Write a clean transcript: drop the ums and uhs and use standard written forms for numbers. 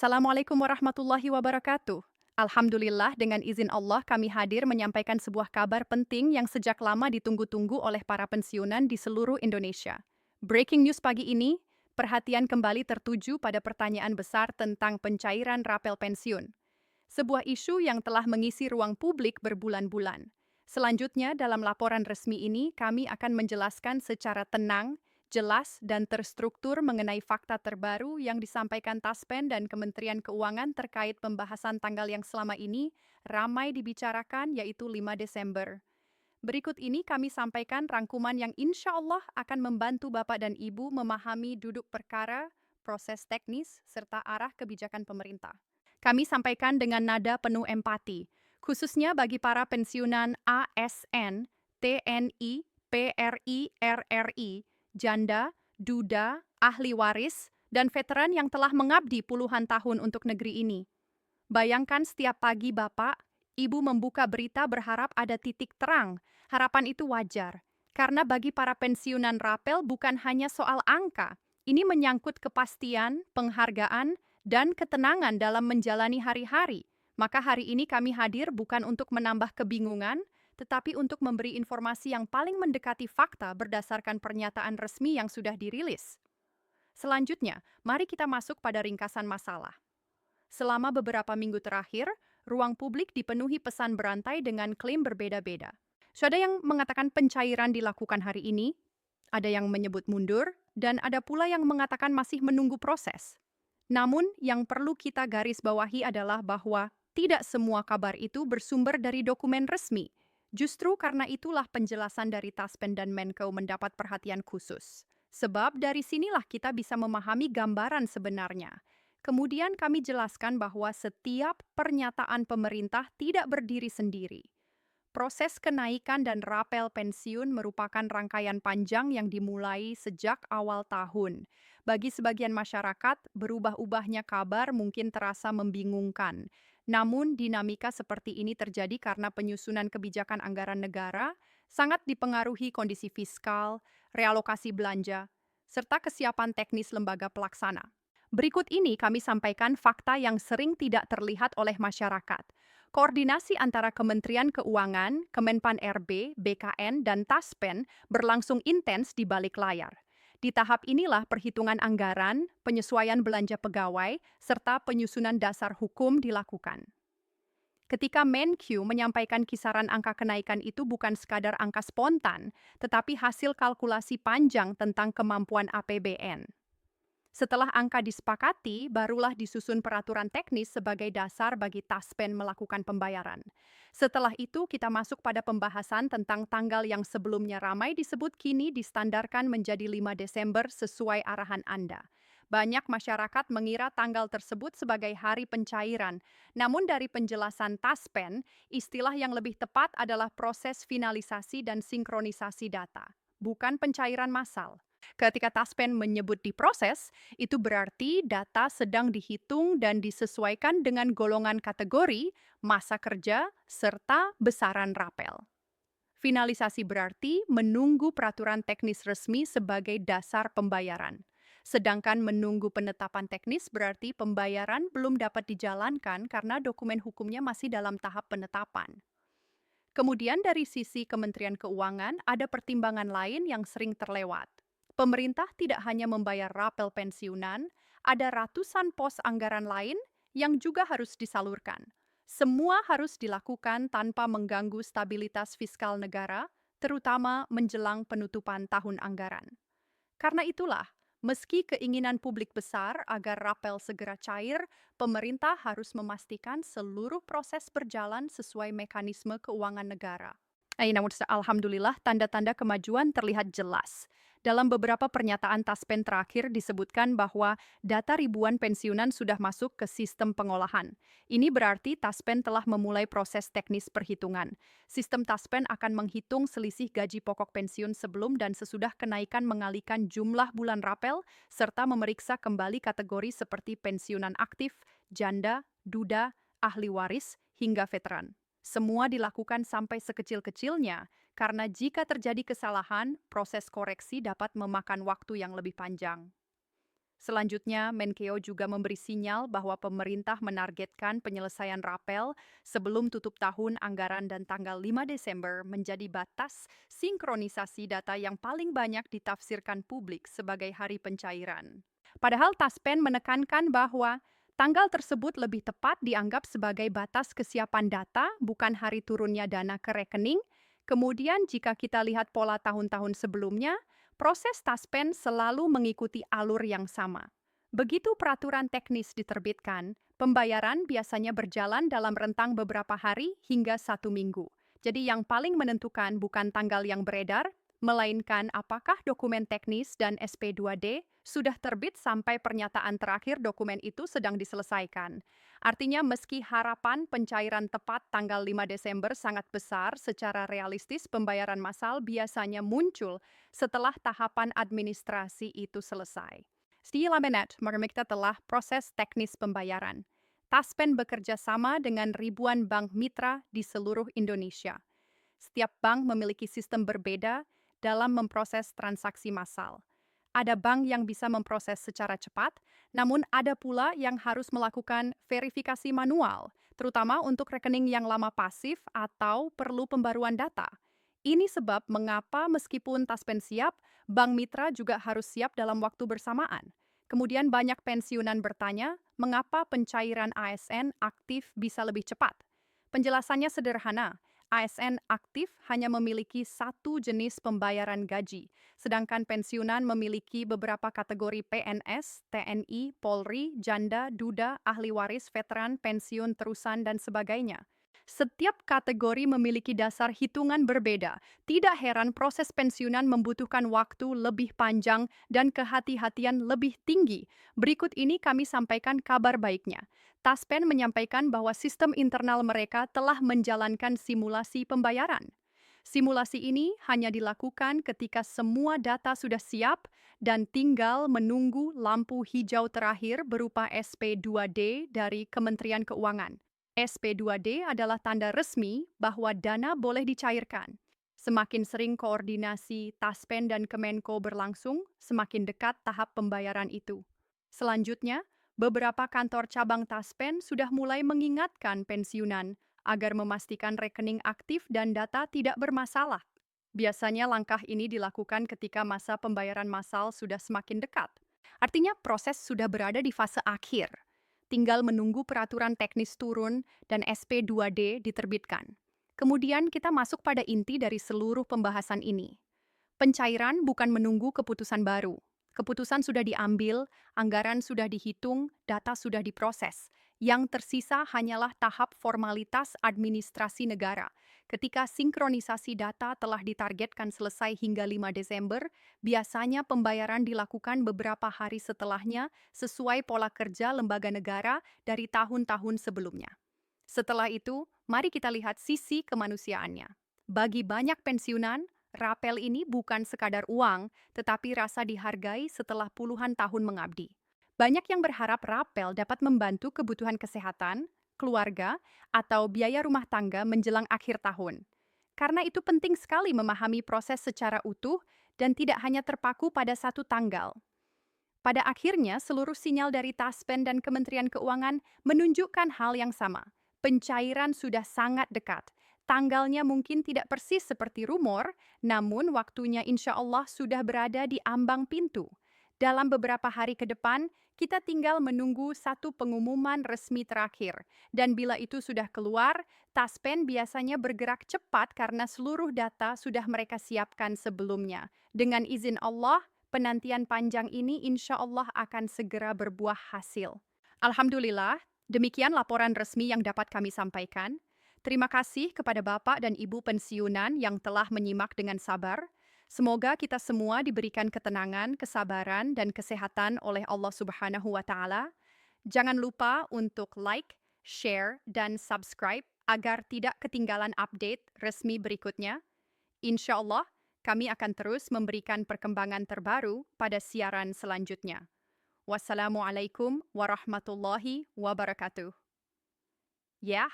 Assalamualaikum warahmatullahi wabarakatuh. Alhamdulillah, dengan izin Allah kami hadir menyampaikan sebuah kabar penting yang sejak lama ditunggu-tunggu oleh para pensiunan di seluruh Indonesia. Breaking news pagi ini, perhatian kembali tertuju pada pertanyaan besar tentang pencairan rapel pensiun. Sebuah isu yang telah mengisi ruang publik berbulan-bulan. Selanjutnya, dalam laporan resmi ini, kami akan menjelaskan secara tenang, jelas, dan terstruktur mengenai fakta terbaru yang disampaikan Taspen dan Kementerian Keuangan terkait pembahasan tanggal yang selama ini ramai dibicarakan, yaitu 5 Desember. Berikut ini kami sampaikan rangkuman yang insya Allah akan membantu Bapak dan Ibu memahami duduk perkara, proses teknis, serta arah kebijakan pemerintah. Kami sampaikan dengan nada penuh empati, khususnya bagi para pensiunan ASN, TNI, PRI, RRI, janda, duda, ahli waris, dan veteran yang telah mengabdi puluhan tahun untuk negeri ini. Bayangkan setiap pagi Bapak, Ibu membuka berita berharap ada titik terang. Harapan itu wajar, karena bagi para pensiunan rapel bukan hanya soal angka. Ini menyangkut kepastian, penghargaan, dan ketenangan dalam menjalani hari-hari. Maka hari ini kami hadir bukan untuk menambah kebingungan, tetapi untuk memberi informasi yang paling mendekati fakta berdasarkan pernyataan resmi yang sudah dirilis. Selanjutnya, mari kita masuk pada ringkasan masalah. Selama beberapa minggu terakhir, ruang publik dipenuhi pesan berantai dengan klaim berbeda-beda. Ada yang mengatakan pencairan dilakukan hari ini, ada yang menyebut mundur, dan ada pula yang mengatakan masih menunggu proses. Namun, yang perlu kita garis bawahi adalah bahwa tidak semua kabar itu bersumber dari dokumen resmi. Justru karena itulah penjelasan dari Taspen dan Menko mendapat perhatian khusus. Sebab dari sinilah kita bisa memahami gambaran sebenarnya. Kemudian kami jelaskan bahwa setiap pernyataan pemerintah tidak berdiri sendiri. Proses kenaikan dan rapel pensiun merupakan rangkaian panjang yang dimulai sejak awal tahun. Bagi sebagian masyarakat, berubah-ubahnya kabar mungkin terasa membingungkan. Namun, dinamika seperti ini terjadi karena penyusunan kebijakan anggaran negara sangat dipengaruhi kondisi fiskal, realokasi belanja, serta kesiapan teknis lembaga pelaksana. Berikut ini kami sampaikan fakta yang sering tidak terlihat oleh masyarakat. Koordinasi antara Kementerian Keuangan, Kemenpan RB, BKN, dan Taspen berlangsung intens di balik layar. Di tahap inilah perhitungan anggaran, penyesuaian belanja pegawai, serta penyusunan dasar hukum dilakukan. Ketika Menq menyampaikan kisaran angka kenaikan itu bukan sekadar angka spontan, tetapi hasil kalkulasi panjang tentang kemampuan APBN. Setelah angka disepakati, barulah disusun peraturan teknis sebagai dasar bagi Taspen melakukan pembayaran. Setelah itu, kita masuk pada pembahasan tentang tanggal yang sebelumnya ramai disebut kini distandarkan menjadi 5 Desember sesuai arahan Anda. Banyak masyarakat mengira tanggal tersebut sebagai hari pencairan. Namun dari penjelasan Taspen, istilah yang lebih tepat adalah proses finalisasi dan sinkronisasi data, bukan pencairan massal. Ketika Taspen menyebut diproses, itu berarti data sedang dihitung dan disesuaikan dengan golongan kategori, masa kerja, serta besaran rapel. Finalisasi berarti menunggu peraturan teknis resmi sebagai dasar pembayaran. Sedangkan menunggu penetapan teknis berarti pembayaran belum dapat dijalankan karena dokumen hukumnya masih dalam tahap penetapan. Kemudian dari sisi Kementerian Keuangan ada pertimbangan lain yang sering terlewat. Pemerintah tidak hanya membayar rapel pensiunan, ada ratusan pos anggaran lain yang juga harus disalurkan. Semua harus dilakukan tanpa mengganggu stabilitas fiskal negara, terutama menjelang penutupan tahun anggaran. Karena itulah, meski keinginan publik besar agar rapel segera cair, pemerintah harus memastikan seluruh proses berjalan sesuai mekanisme keuangan negara. Namun alhamdulillah tanda-tanda kemajuan terlihat jelas. Dalam beberapa pernyataan Taspen terakhir disebutkan bahwa data ribuan pensiunan sudah masuk ke sistem pengolahan. Ini berarti Taspen telah memulai proses teknis perhitungan. Sistem Taspen akan menghitung selisih gaji pokok pensiun sebelum dan sesudah kenaikan mengalihkan jumlah bulan rapel, serta memeriksa kembali kategori seperti pensiunan aktif, janda, duda, ahli waris, hingga veteran. Semua dilakukan sampai sekecil-kecilnya, karena jika terjadi kesalahan, proses koreksi dapat memakan waktu yang lebih panjang. Selanjutnya, Menkeu juga memberi sinyal bahwa pemerintah menargetkan penyelesaian rapel sebelum tutup tahun anggaran dan tanggal 5 Desember menjadi batas sinkronisasi data yang paling banyak ditafsirkan publik sebagai hari pencairan. Padahal Taspen menekankan bahwa tanggal tersebut lebih tepat dianggap sebagai batas kesiapan data, bukan hari turunnya dana ke rekening. Kemudian jika kita lihat pola tahun-tahun sebelumnya, proses Taspen selalu mengikuti alur yang sama. Begitu peraturan teknis diterbitkan, pembayaran biasanya berjalan dalam rentang beberapa hari hingga 1 minggu. Jadi yang paling menentukan bukan tanggal yang beredar, melainkan apakah dokumen teknis dan SP2D sudah terbit sampai pernyataan terakhir dokumen itu sedang diselesaikan. Artinya meski harapan pencairan tepat tanggal 5 Desember sangat besar, secara realistis pembayaran massal biasanya muncul setelah tahapan administrasi itu selesai. Setelah Menet meremikta telah proses teknis pembayaran. Taspen bekerja sama dengan ribuan bank mitra di seluruh Indonesia. Setiap bank memiliki sistem berbeda dalam memproses transaksi massal. Ada bank yang bisa memproses secara cepat, namun ada pula yang harus melakukan verifikasi manual, terutama untuk rekening yang lama pasif atau perlu pembaruan data. Ini sebab mengapa meskipun Taspen siap, bank mitra juga harus siap dalam waktu bersamaan. Kemudian banyak pensiunan bertanya, mengapa pencairan ASN aktif bisa lebih cepat? Penjelasannya sederhana. ASN aktif hanya memiliki satu jenis pembayaran gaji, sedangkan pensiunan memiliki beberapa kategori PNS, TNI, Polri, janda, duda, ahli waris, veteran, pensiun terusan, dan sebagainya. Setiap kategori memiliki dasar hitungan berbeda. Tidak heran proses pensiunan membutuhkan waktu lebih panjang dan kehati-hatian lebih tinggi. Berikut ini kami sampaikan kabar baiknya. Taspen menyampaikan bahwa sistem internal mereka telah menjalankan simulasi pembayaran. Simulasi ini hanya dilakukan ketika semua data sudah siap dan tinggal menunggu lampu hijau terakhir berupa SP2D dari Kementerian Keuangan. SP2D adalah tanda resmi bahwa dana boleh dicairkan. Semakin sering koordinasi Taspen dan Kemenko berlangsung, semakin dekat tahap pembayaran itu. Selanjutnya, beberapa kantor cabang Taspen sudah mulai mengingatkan pensiunan agar memastikan rekening aktif dan data tidak bermasalah. Biasanya langkah ini dilakukan ketika masa pembayaran massal sudah semakin dekat. Artinya proses sudah berada di fase akhir. Tinggal menunggu peraturan teknis turun dan SP2D diterbitkan. Kemudian kita masuk pada inti dari seluruh pembahasan ini. Pencairan bukan menunggu keputusan baru. Keputusan sudah diambil, anggaran sudah dihitung, data sudah diproses. Yang tersisa hanyalah tahap formalitas administrasi negara. Ketika sinkronisasi data telah ditargetkan selesai hingga 5 Desember, biasanya pembayaran dilakukan beberapa hari setelahnya sesuai pola kerja lembaga negara dari tahun-tahun sebelumnya. Setelah itu, mari kita lihat sisi kemanusiaannya. Bagi banyak pensiunan, rapel ini bukan sekadar uang, tetapi rasa dihargai setelah puluhan tahun mengabdi. Banyak yang berharap rapel dapat membantu kebutuhan kesehatan, keluarga, atau biaya rumah tangga menjelang akhir tahun. Karena itu penting sekali memahami proses secara utuh dan tidak hanya terpaku pada satu tanggal. Pada akhirnya, seluruh sinyal dari Taspen dan Kementerian Keuangan menunjukkan hal yang sama. Pencairan sudah sangat dekat. Tanggalnya mungkin tidak persis seperti rumor, namun waktunya insya Allah sudah berada di ambang pintu. Dalam beberapa hari ke depan, kita tinggal menunggu satu pengumuman resmi terakhir. Dan bila itu sudah keluar, Taspen biasanya bergerak cepat karena seluruh data sudah mereka siapkan sebelumnya. Dengan izin Allah, penantian panjang ini insya Allah akan segera berbuah hasil. Alhamdulillah, demikian laporan resmi yang dapat kami sampaikan. Terima kasih kepada Bapak dan Ibu pensiunan yang telah menyimak dengan sabar. Semoga kita semua diberikan ketenangan, kesabaran, dan kesehatan oleh Allah Subhanahu wa Ta'ala. Jangan lupa untuk like, share, dan subscribe agar tidak ketinggalan update resmi berikutnya. Insya Allah, kami akan terus memberikan perkembangan terbaru pada siaran selanjutnya. Wassalamualaikum warahmatullahi wabarakatuh. Ya.